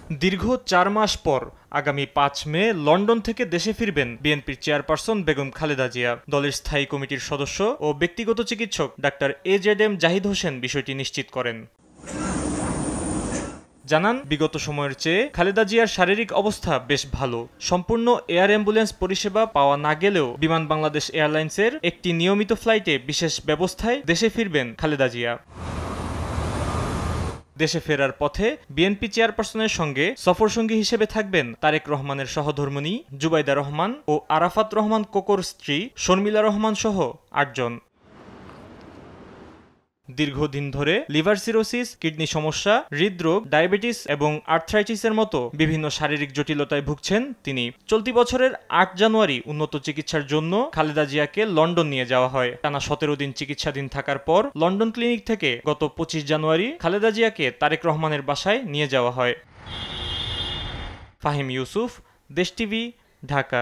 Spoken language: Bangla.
দীর্ঘ ৪ মাস পর আগামী ৫ মে লন্ডন থেকে দেশে ফিরবেন বিএনপির চেয়ারপারসন বেগম খালেদা জিয়া। দলের স্থায়ী কমিটির সদস্য ও ব্যক্তিগত চিকিৎসক ডাক্তার এজেডএম জাহিদ হোসেন বিষয়টি নিশ্চিত করেন। জানান, বিগত সময়ের চেয়ে খালেদা জিয়ার শারীরিক অবস্থা বেশ ভালো। সম্পূর্ণ এয়ার অ্যাম্বুলেন্স পরিষেবা পাওয়া না গেলেও বিমান বাংলাদেশ এয়ারলাইন্সের একটি নিয়মিত ফ্লাইটে বিশেষ ব্যবস্থায় দেশে ফিরবেন খালেদা জিয়া। দেশে ফেরার পথে বিএনপি চেয়ারপারসনের সঙ্গে সফরসঙ্গী হিসেবে থাকবেন তারেক রহমানের সহধর্মিণী জুবাইদা রহমান ও আরাফাত রহমান কোকোর স্ত্রী শর্মিলা রহমান সহ ৮ জন। দীর্ঘদিন ধরে লিভার সিরোসিস, কিডনি সমস্যা, হৃদরোগ, ডায়াবেটিস এবং আর্থ্রাইটিসের মতো বিভিন্ন শারীরিক জটিলতায় ভুগছেন তিনি। চলতি বছরের ৮ জানুয়ারি উন্নত চিকিৎসার জন্য খালেদা জিয়াকে লন্ডন নিয়ে যাওয়া হয়। টানা ১৭ দিন চিকিৎসাধীন থাকার পর লন্ডন ক্লিনিক থেকে গত ২৫ জানুয়ারি খালেদা জিয়াকে তারেক রহমানের বাসায় নিয়ে যাওয়া হয়। ফাহিম ইউসুফ, দেশ টিভি, ঢাকা।